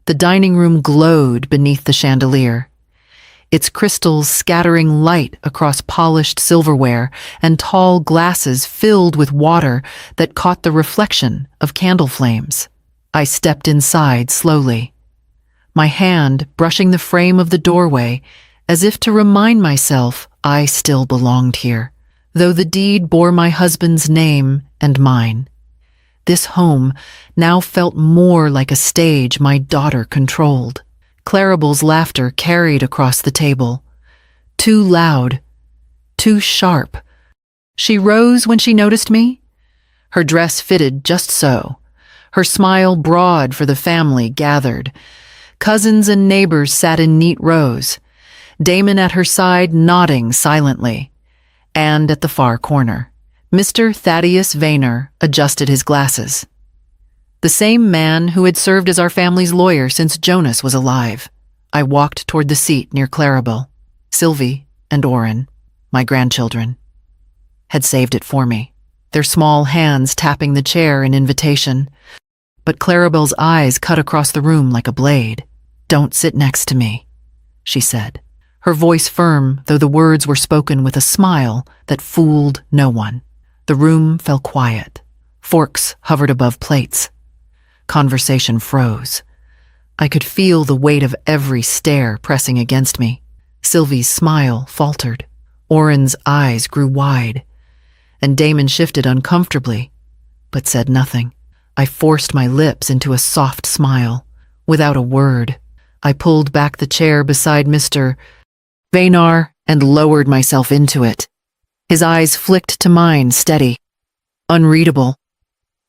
The dining room glowed beneath the chandelier, its crystals scattering light across polished silverware and tall glasses filled with water that caught the reflection of candle flames. I stepped inside slowly, my hand brushing the frame of the doorway as if to remind myself I still belonged here, though the deed bore my husband's name and mine. This home now felt more like a stage my daughter controlled. Clarabelle's laughter carried across the table. Too loud, too sharp. She rose when she noticed me. Her dress fitted just so, her smile broad for the family gathered. Cousins and neighbors sat in neat rows, Damon at her side nodding silently. And at the far corner, Mr. Thaddeus Vayner adjusted his glasses. The same man who had served as our family's lawyer since Jonas was alive. I walked toward the seat near Clarabelle. Sylvie and Oren, my grandchildren, had saved it for me, their small hands tapping the chair in invitation. But Clarabelle's eyes cut across the room like a blade. "Don't sit next to me," she said, her voice firm, though the words were spoken with a smile that fooled no one. The room fell quiet. Forks hovered above plates. Conversation froze. I could feel the weight of every stare pressing against me. Sylvie's smile faltered. Oren's eyes grew wide. And Damon shifted uncomfortably, but said nothing. I forced my lips into a soft smile. Without a word, I pulled back the chair beside Mr. Vayner and lowered myself into it. His eyes flicked to mine, steady, unreadable,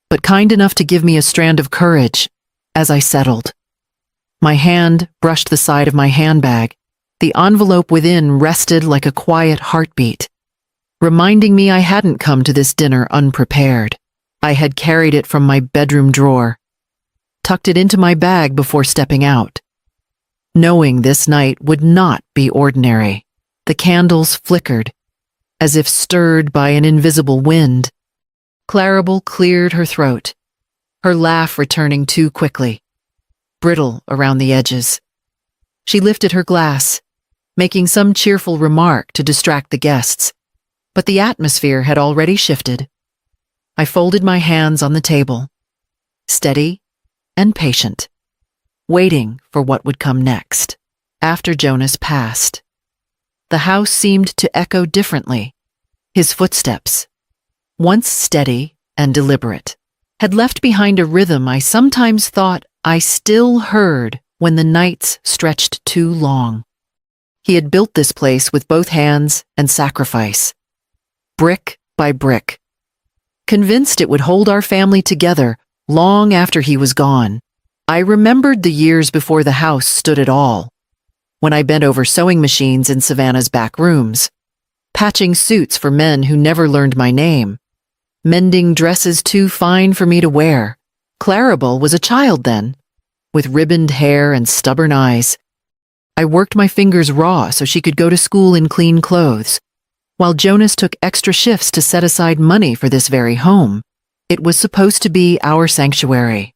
but kind enough to give me a strand of courage as I settled. My hand brushed the side of my handbag. The envelope within rested like a quiet heartbeat, reminding me I hadn't come to this dinner unprepared. I had carried it from my bedroom drawer, tucked it into my bag before stepping out, knowing this night would not be ordinary. The candles flickered, as if stirred by an invisible wind. Clarabelle cleared her throat, her laugh returning too quickly, brittle around the edges. She lifted her glass, making some cheerful remark to distract the guests, but the atmosphere had already shifted. I folded my hands on the table, steady and patient, waiting for what would come next. After Jonas passed, the house seemed to echo differently. His footsteps, once steady and deliberate, had left behind a rhythm I sometimes thought I still heard when the nights stretched too long. He had built this place with both hands and sacrifice, brick by brick, convinced it would hold our family together long after he was gone. I remembered the years before the house stood at all, when I bent over sewing machines in Savannah's back rooms, patching suits for men who never learned my name, mending dresses too fine for me to wear. Clarabelle was a child then, with ribboned hair and stubborn eyes. I worked my fingers raw so she could go to school in clean clothes, while Jonas took extra shifts to set aside money for this very home. It was supposed to be our sanctuary,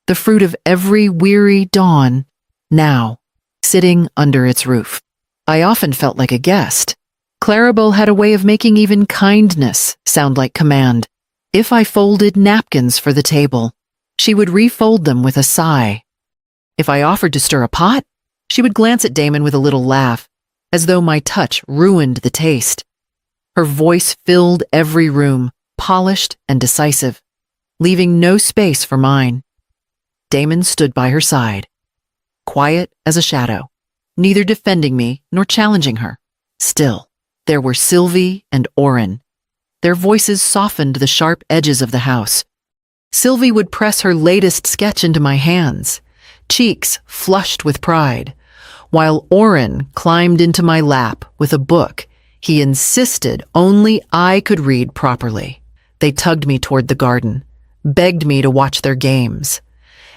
the fruit of every weary dawn, now sitting under its roof. I often felt like a guest. Clarabelle had a way of making even kindness sound like command. If I folded napkins for the table, she would refold them with a sigh. If I offered to stir a pot, she would glance at Damon with a little laugh, as though my touch ruined the taste. Her voice filled every room, polished and decisive, leaving no space for mine. Damon stood by her side, quiet as a shadow, neither defending me nor challenging her. Still, there were Sylvie and Oren. Their voices softened the sharp edges of the house. Sylvie would press her latest sketch into my hands, cheeks flushed with pride, while Oren climbed into my lap with a book he insisted only I could read properly. They tugged me toward the garden, begged me to watch their games,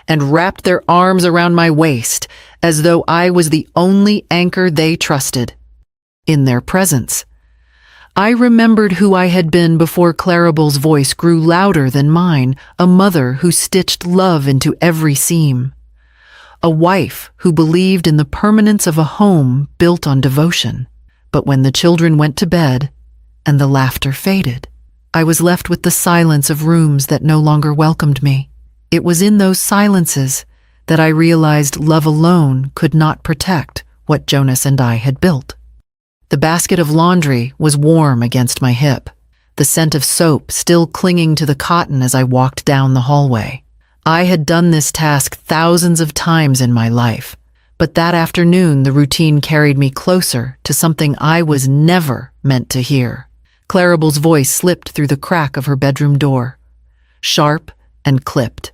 and wrapped their arms around my waist as though I was the only anchor they trusted. In their presence, I remembered who I had been before Clarabelle's voice grew louder than mine, a mother who stitched love into every seam. a wife who believed in the permanence of a home built on devotion. But when the children went to bed and the laughter faded, I was left with the silence of rooms that no longer welcomed me. It was in those silences that I realized love alone could not protect what Jonas and I had built. The basket of laundry was warm against my hip, the scent of soap still clinging to the cotton as I walked down the hallway. I had done this task thousands of times in my life, but that afternoon the routine carried me closer to something I was never meant to hear. Clarabelle's voice slipped through the crack of her bedroom door, sharp and clipped,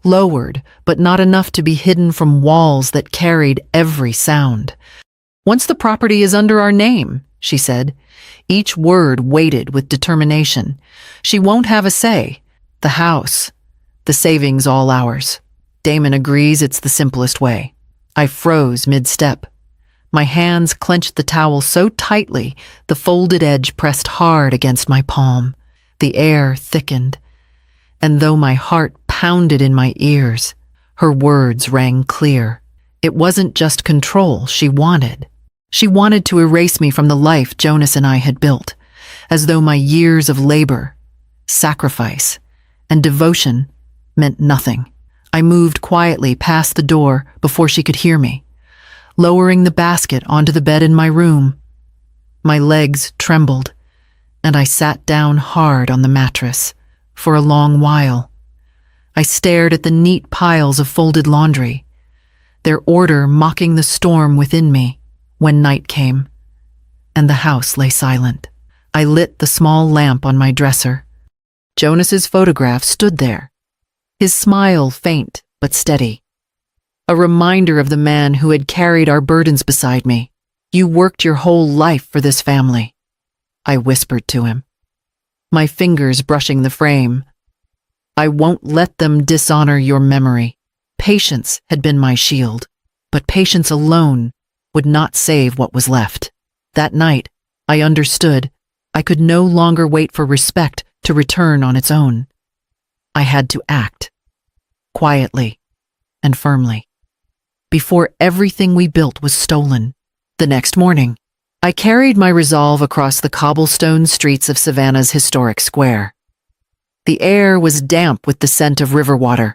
lowered, but not enough to be hidden from walls that carried every sound. "Once the property is under our name," she said, each word weighted with determination, "she won't have a say. The house, the savings all ours. Damon agrees it's the simplest way." I froze mid-step. My hands clenched the towel so tightly the folded edge pressed hard against my palm. The air thickened, and though my heart pounded in my ears, her words rang clear. It wasn't just control she wanted. She wanted to erase me from the life Jonas and I had built, as though my years of labor, sacrifice, and devotion meant nothing. I moved quietly past the door before she could hear me, lowering the basket onto the bed in my room. My legs trembled, and I sat down hard on the mattress for a long while. I stared at the neat piles of folded laundry, their order mocking the storm within me. When night came, and the house lay silent, I lit the small lamp on my dresser. Jonas's photograph stood there, his smile faint but steady, a reminder of the man who had carried our burdens beside me. "You worked your whole life for this family," I whispered to him, my fingers brushing the frame. "I won't let them dishonor your memory." Patience had been my shield, but patience alone would not save what was left. That night, I understood I could no longer wait for respect to return on its own. I had to act, quietly and firmly, before everything we built was stolen. The next morning, I carried my resolve across the cobblestone streets of Savannah's historic square. The air was damp with the scent of river water,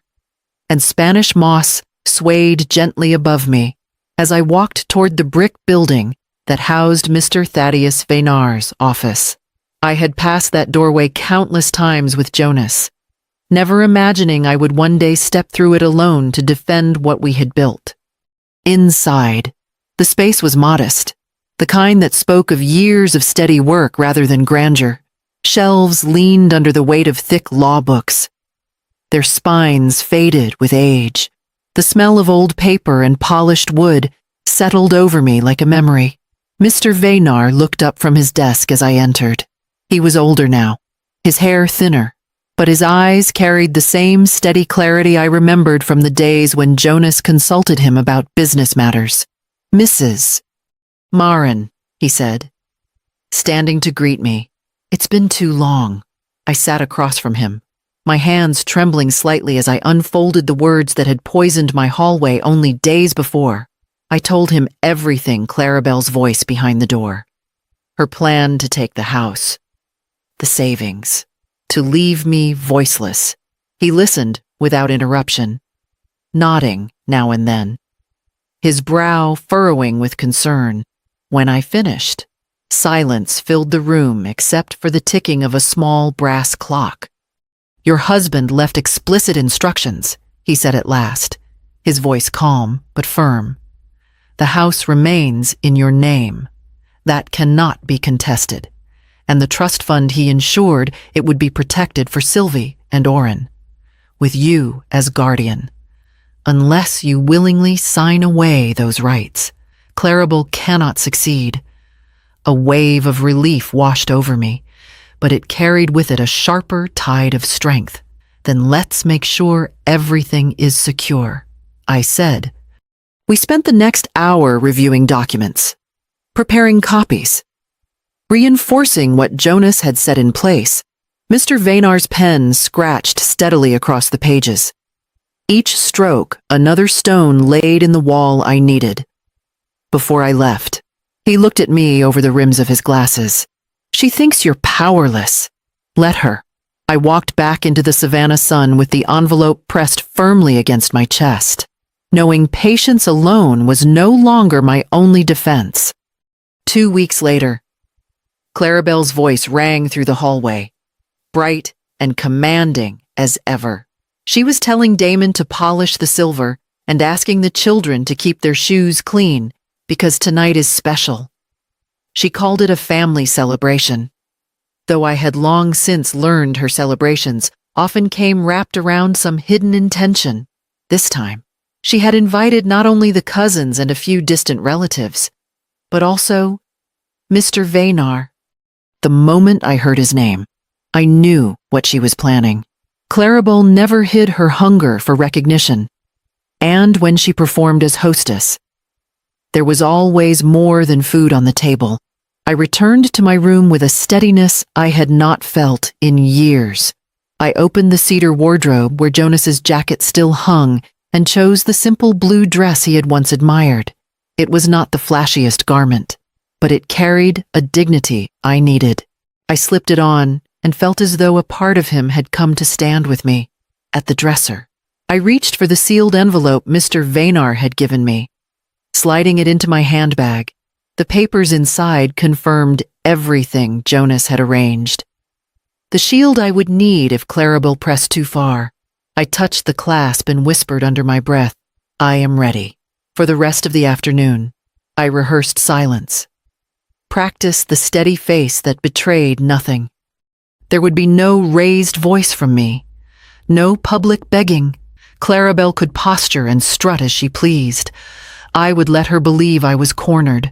and Spanish moss swayed gently above me as I walked toward the brick building that housed Mr. Thaddeus Vaynar's office. I had passed that doorway countless times with Jonas, never imagining I would one day step through it alone to defend what we had built. Inside, the space was modest, the kind that spoke of years of steady work rather than grandeur. Shelves leaned under the weight of thick law books, their spines faded with age. The smell of old paper and polished wood settled over me like a memory. Mr. Vaynar looked up from his desk as I entered. He was older now, his hair thinner, but his eyes carried the same steady clarity I remembered from the days when Jonas consulted him about business matters. "Mrs. Marin," he said, standing to greet me. "It's been too long." I sat across from him, my hands trembling slightly as I unfolded the words that had poisoned my hallway only days before. I told him everything, Clarabelle's voice behind the door. Her plan to take the house, the savings, to leave me voiceless. He listened without interruption, nodding now and then, his brow furrowing with concern. When I finished, silence filled the room except for the ticking of a small brass clock. "Your husband left explicit instructions," he said at last, his voice calm but firm. "The house remains in your name. That cannot be contested. And the trust fund he ensured it would be protected for Sylvie and Oren, with you as guardian. Unless you willingly sign away those rights, Clarabelle cannot succeed." A wave of relief washed over me, but it carried with it a sharper tide of strength. "Then let's make sure everything is secure," I said. We spent the next hour reviewing documents, preparing copies, reinforcing what Jonas had set in place. Mr. Vaynar's pen scratched steadily across the pages, Each stroke, another stone laid in the wall I needed. Before I left, he looked at me over the rims of his glasses. She thinks you're powerless. Let her. I walked back into the Savannah sun with the envelope pressed firmly against my chest, knowing patience alone was no longer my only defense. 2 weeks later, Clarabelle's voice rang through the hallway, bright and commanding as ever. She was telling Damon to polish the silver and asking the children to keep their shoes clean because tonight is special. She called it a family celebration, though I had long since learned her celebrations often came wrapped around some hidden intention. This time, she had invited not only the cousins and a few distant relatives, but also Mr. Vaynar. The moment I heard his name, I knew what she was planning. Clarabelle never hid her hunger for recognition, and when she performed as hostess, there was always more than food on the table. I returned to my room with a steadiness I had not felt in years. I opened the cedar wardrobe where Jonas's jacket still hung and chose the simple blue dress he had once admired. It was not the flashiest garment, but it carried a dignity I needed. I slipped it on and felt as though a part of him had come to stand with me. At the dresser, I reached for the sealed envelope Mr. Vaynar had given me. Sliding it into my handbag, the papers inside confirmed everything Jonas had arranged. The shield I would need if Clarabelle pressed too far. I touched the clasp and whispered under my breath, "I am ready." For the rest of the afternoon, I rehearsed silence, practiced the steady face that betrayed nothing. There would be no raised voice from me, no public begging. Clarabelle could posture and strut as she pleased. I would let her believe I was cornered,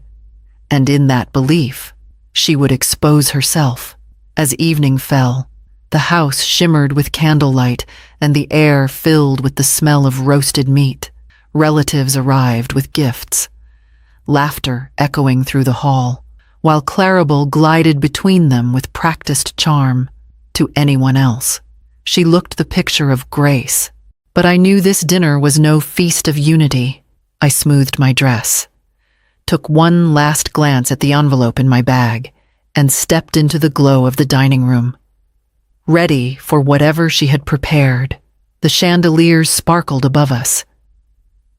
and in that belief, she would expose herself. As evening fell, the house shimmered with candlelight and the air filled with the smell of roasted meat. Relatives arrived with gifts, laughter echoing through the hall, while Clarabelle glided between them with practiced charm. To anyone else, she looked the picture of grace. But I knew this dinner was no feast of unity. I smoothed my dress, took one last glance at the envelope in my bag, and stepped into the glow of the dining room, ready for whatever she had prepared. The chandeliers sparkled above us,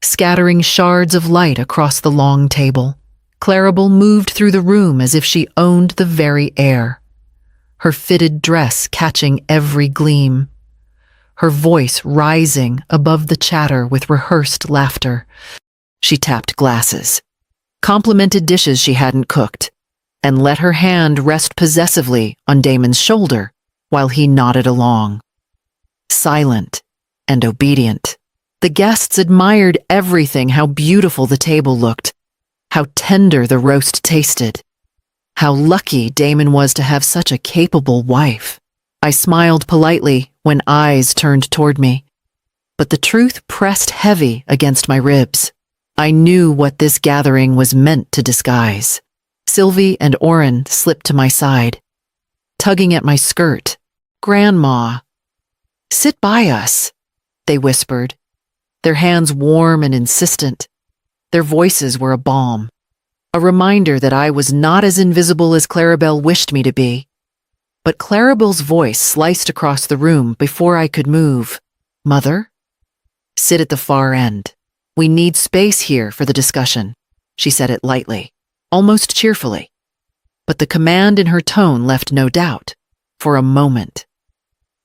scattering shards of light across the long table. Clarabelle moved through the room as if she owned the very air, her fitted dress catching every gleam, her voice rising above the chatter with rehearsed laughter. She tapped glasses, complimented dishes she hadn't cooked, and let her hand rest possessively on Damon's shoulder while he nodded along. Silent and obedient, the guests admired everything: how beautiful the table looked, how tender the roast tasted, how lucky Damon was to have such a capable wife. I smiled politely when eyes turned toward me, but the truth pressed heavy against my ribs. I knew what this gathering was meant to disguise. Sylvie and Oren slipped to my side, tugging at my skirt. "Grandma, sit by us," they whispered, their hands warm and insistent. Their voices were a balm, a reminder that I was not as invisible as Clarabelle wished me to be. But Clarabelle's voice sliced across the room before I could move. "Mother? Sit at the far end. We need space here for the discussion." She said it lightly, almost cheerfully. But the command in her tone left no doubt. For a moment,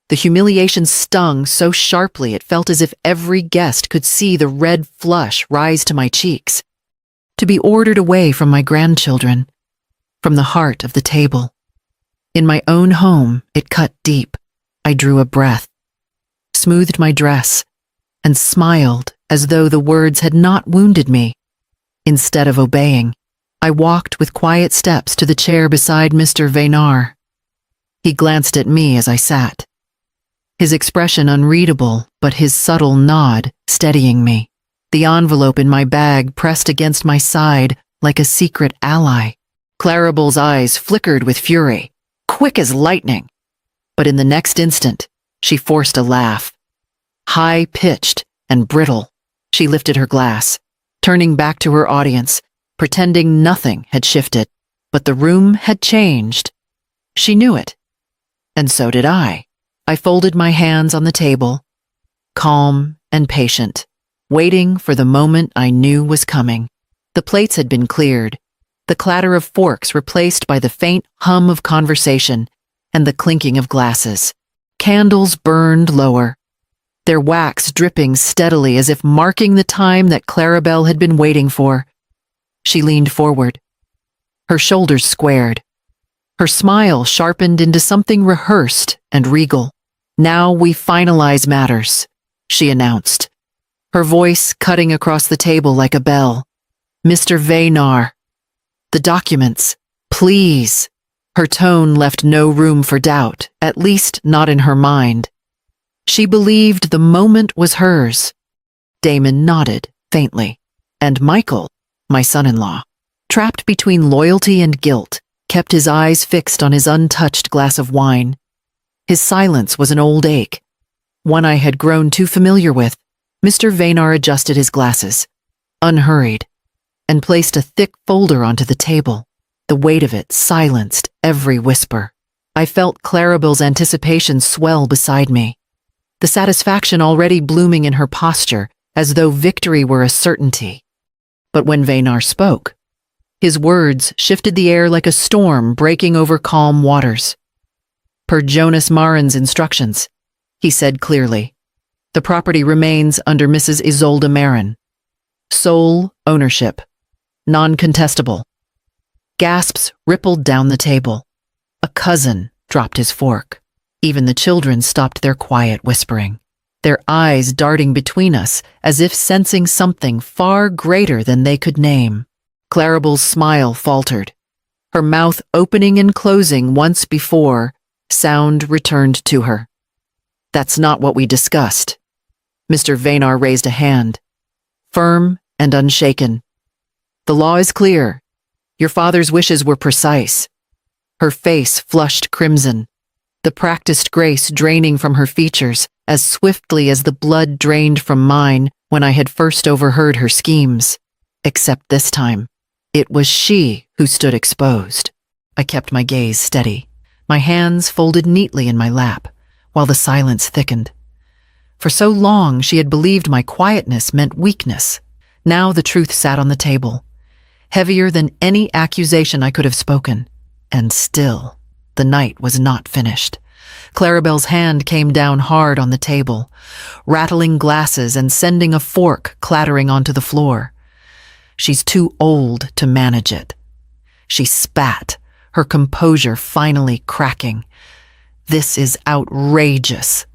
the humiliation stung so sharply it felt as if every guest could see the red flush rise to my cheeks. To be ordered away from my grandchildren, from the heart of the table. In my own home, it cut deep. I drew a breath, smoothed my dress, and smiled as though the words had not wounded me. Instead of obeying, I walked with quiet steps to the chair beside Mr. Vaynar. He glanced at me as I sat, his expression unreadable, but his subtle nod steadying me. The envelope in my bag pressed against my side like a secret ally. Clarabelle's eyes flickered with fury, quick as lightning. But in the next instant, she forced a laugh, high-pitched and brittle. She lifted her glass, turning back to her audience, pretending nothing had shifted. But the room had changed. She knew it. And so did I. I folded my hands on the table, calm and patient, waiting for the moment I knew was coming. The plates had been cleared, the clatter of forks replaced by the faint hum of conversation and the clinking of glasses. Candles burned lower, their wax dripping steadily as if marking the time that Clarabelle had been waiting for. She leaned forward, her shoulders squared, her smile sharpened into something rehearsed and regal. "Now we finalize matters," she announced, her voice cutting across the table like a bell. "Mr. Vaynar, the documents, please." Her tone left no room for doubt, at least not in her mind. She believed the moment was hers. Damon nodded, faintly, and Michael, my son-in-law, trapped between loyalty and guilt, kept his eyes fixed on his untouched glass of wine. His silence was an old ache, one I had grown too familiar with. Mr. Vaynar adjusted his glasses, unhurried, and placed a thick folder onto the table. The weight of it silenced every whisper. I felt Clarabelle's anticipation swell beside me, the satisfaction already blooming in her posture, as though victory were a certainty. But when Vaynar spoke, his words shifted the air like a storm breaking over calm waters. "Per Jonas Marin's instructions," he said clearly, "the property remains under Mrs. Isolde Marin. Sole ownership, non-contestable." Gasps rippled down the table. A cousin dropped his fork. Even the children stopped their quiet whispering, their eyes darting between us as if sensing something far greater than they could name. Clarabelle's smile faltered. Her mouth opening and closing once before, sound returned to her. "That's not what we discussed." Mr. Vaynar raised a hand, firm and unshaken. "The law is clear. Your father's wishes were precise." Her face flushed crimson, the practiced grace draining from her features as swiftly as the blood drained from mine when I had first overheard her schemes. Except this time, it was she who stood exposed. I kept my gaze steady, my hands folded neatly in my lap, while the silence thickened. For so long she had believed my quietness meant weakness. Now the truth sat on the table, heavier than any accusation I could have spoken. And still, the night was not finished. Clarabelle's hand came down hard on the table, rattling glasses and sending a fork clattering onto the floor. "She's too old to manage it." She spat, her composure finally cracking. "This is outrageous."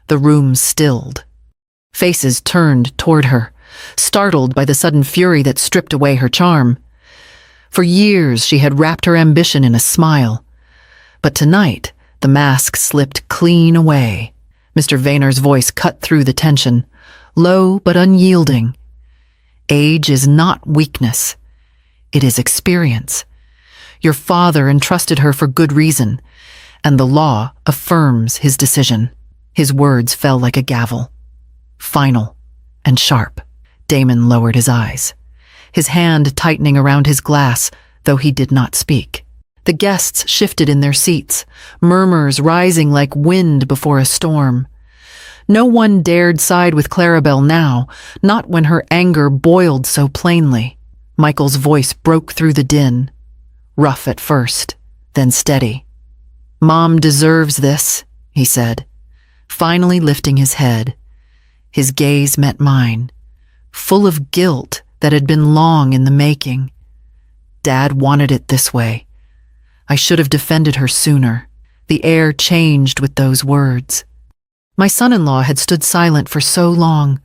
The room stilled. Faces turned toward her, startled by the sudden fury that stripped away her charm. For years she had wrapped her ambition in a smile, but tonight the mask slipped clean away. Mr. Vaynar's voice cut through the tension, low but unyielding. "Age is not weakness. It is experience. Your father entrusted her for good reason, and the law affirms his decision." His words fell like a gavel, final and sharp. Damon lowered his eyes, his hand tightening around his glass, though he did not speak. The guests shifted in their seats, murmurs rising like wind before a storm. No one dared side with Clarabelle now, not when her anger boiled so plainly. Michael's voice broke through the din, rough at first, then steady. "Mom deserves this," he said, finally lifting his head. His gaze met mine, full of guilt that had been long in the making. Dad wanted it this way. I should have defended her sooner. The air changed with those words. My son-in-law had stood silent for so long,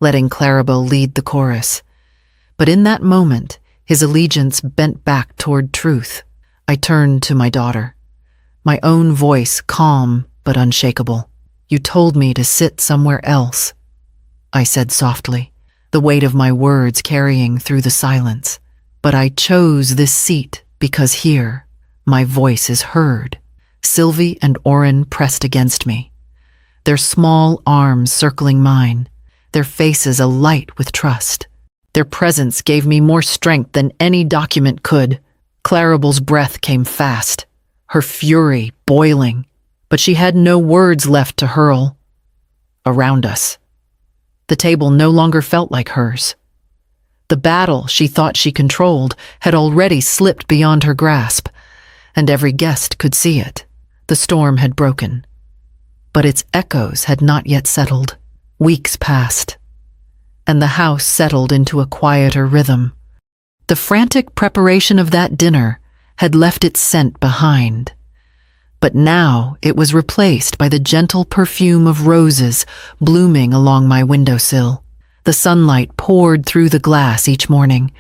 letting Clarabelle lead the chorus. But in that moment, his allegiance bent back toward truth. I turned to my daughter, my own voice calm but unshakable. "You told me to sit somewhere else," I said softly, the weight of my words carrying through the silence. "But I chose this seat because here, my voice is heard." Sylvie and Oren pressed against me, their small arms circling mine. their faces alight with trust. Their presence gave me more strength than any document could. Clarabelle's breath came fast, her fury boiling, but she had no words left to hurl. Around us, the table no longer felt like hers. The battle she thought she controlled had already slipped beyond her grasp, and every guest could see it. The storm had broken, but its echoes had not yet settled. Weeks passed, and the house settled into a quieter rhythm. The frantic preparation of that dinner had left its scent behind, but now it was replaced by the gentle perfume of roses blooming along my windowsill. The sunlight poured through the glass each morning,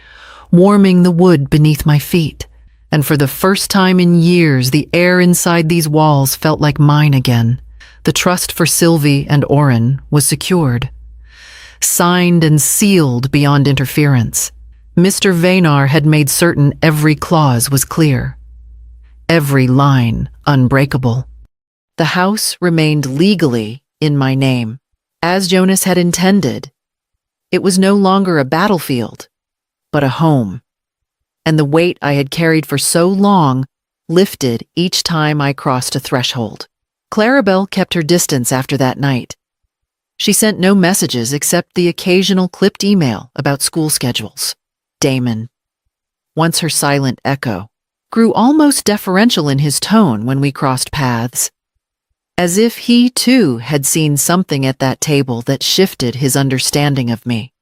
warming the wood beneath my feet, and for the first time in years the air inside these walls felt like mine again. The trust for Sylvie and Oren was secured, signed and sealed beyond interference. Mr. Vaynar had made certain every clause was clear, every line unbreakable. The house remained legally in my name, as Jonas had intended. It was no longer a battlefield, but a home, and the weight I had carried for so long lifted each time I crossed a threshold. Clarabelle kept her distance after that night. She sent no messages except the occasional clipped email about school schedules. Damon, once her silent echo, grew almost deferential in his tone when we crossed paths, as if he too had seen something at that table that shifted his understanding of me.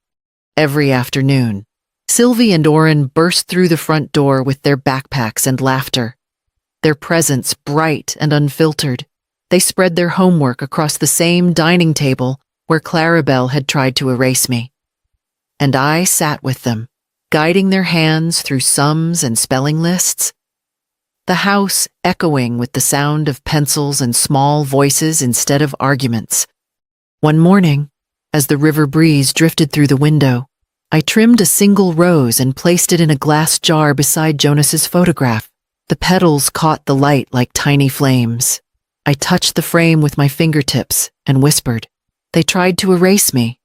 Every afternoon, Sylvie and Oren burst through the front door with their backpacks and laughter, their presence bright and unfiltered. They spread their homework across the same dining table where Clarabelle had tried to erase me, and I sat with them, guiding their hands through sums and spelling lists, the house echoing with the sound of pencils and small voices instead of arguments. One morning, as the river breeze drifted through the window, I trimmed a single rose and placed it in a glass jar beside Jonas's photograph. The petals caught the light like tiny flames. I touched the frame with my fingertips and whispered. They tried to erase me,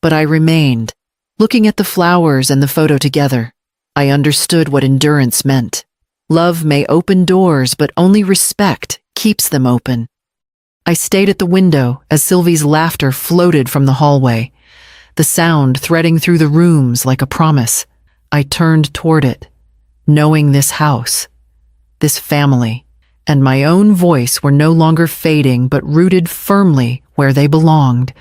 but I remained, looking at the flowers and the photo together. I understood what endurance meant. Love may open doors, but only respect keeps them open. I stayed at the window as Sylvie's laughter floated from the hallway, the sound threading through the rooms like a promise. I turned toward it, knowing this house, this family, and my own voice were no longer fading but rooted firmly where they belonged.